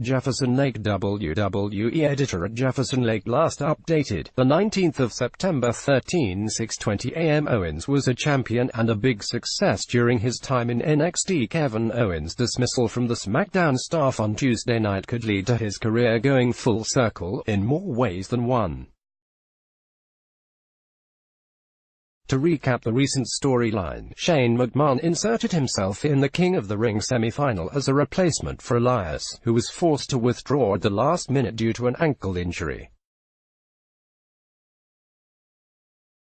Jefferson Lake WWE editor at Jefferson Lake last updated, the 19th of September 6:20 AM. Owens was a champion and a big success during his time in NXT. Kevin Owens' dismissal from the SmackDown staff on Tuesday night could lead to his career going full circle, in more ways than one. To recap the recent storyline, Shane McMahon inserted himself in the King of the Ring semi-final as a replacement for Elias, who was forced to withdraw at the last minute due to an ankle injury.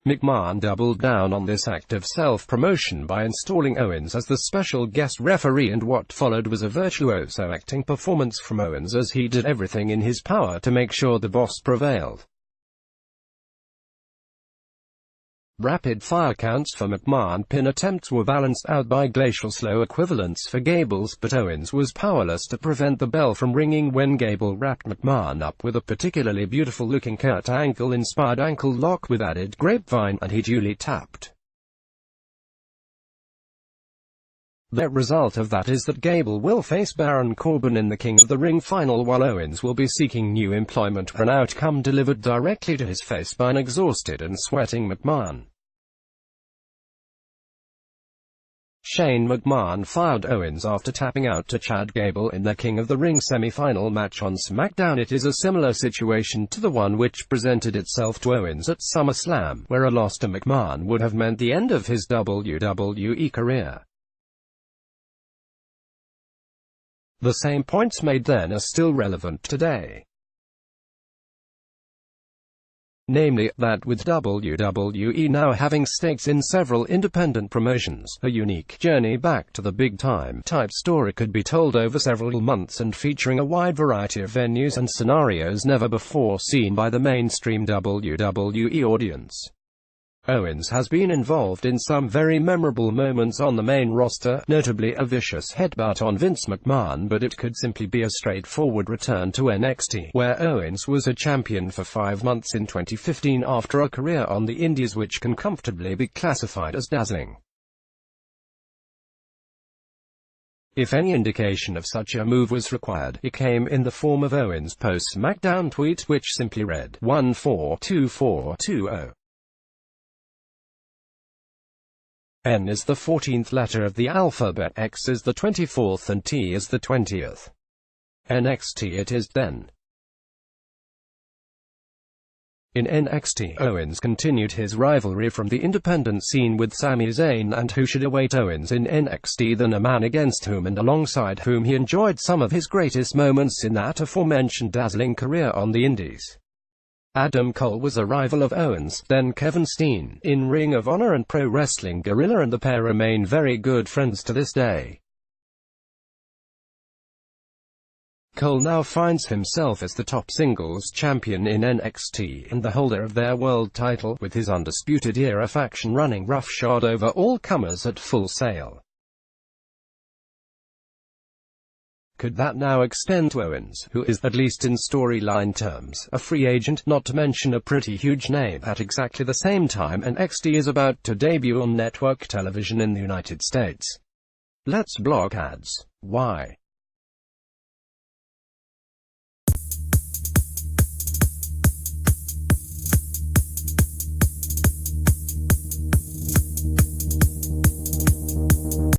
McMahon doubled down on this act of self-promotion by installing Owens as the special guest referee, and what followed was a virtuoso acting performance from Owens as he did everything in his power to make sure the boss prevailed. Rapid-fire counts for McMahon pin attempts were balanced out by glacial slow equivalents for Gable's, but Owens was powerless to prevent the bell from ringing when Gable wrapped McMahon up with a particularly beautiful-looking Kurt Angle-inspired ankle lock with added grapevine, and he duly tapped. The result of that is that Gable will face Baron Corbin in the King of the Ring final, while Owens will be seeking new employment for an outcome delivered directly to his face by an exhausted and sweating McMahon. Shane McMahon fired Owens after tapping out to Chad Gable in the King of the Ring semi-final match on SmackDown. It is a similar situation to the one which presented itself to Owens at SummerSlam, where a loss to McMahon would have meant the end of his WWE career. The same points made then are still relevant today. Namely, that with WWE now having stakes in several independent promotions, a unique journey back to the big-time type story could be told over several months and featuring a wide variety of venues and scenarios never before seen by the mainstream WWE audience. Owens has been involved in some very memorable moments on the main roster, notably a vicious headbutt on Vince McMahon, but it could simply be a straightforward return to NXT, where Owens was a champion for 5 months in 2015 after a career on the Indies which can comfortably be classified as dazzling. If any indication of such a move was required, it came in the form of Owens' post-SmackDown tweet, which simply read, 142420. N is the 14th letter of the alphabet, X is the 24th and T is the 20th. NXT it is then. In NXT, Owens continued his rivalry from the independent scene with Sami Zayn, and who should await Owens in NXT than a man against whom and alongside whom he enjoyed some of his greatest moments in that aforementioned dazzling career on the Indies. Adam Cole was a rival of Owens, then Kevin Steen, in Ring of Honor and Pro Wrestling Guerrilla, and the pair remain very good friends to this day. Cole now finds himself as the top singles champion in NXT, and the holder of their world title, with his Undisputed Era faction running roughshod over all comers at Full Sail. Could that now extend to Owens, who is, at least in storyline terms, a free agent, not to mention a pretty huge name, at exactly the same time NXT is about to debut on network television in the United States? Let's block ads. Why?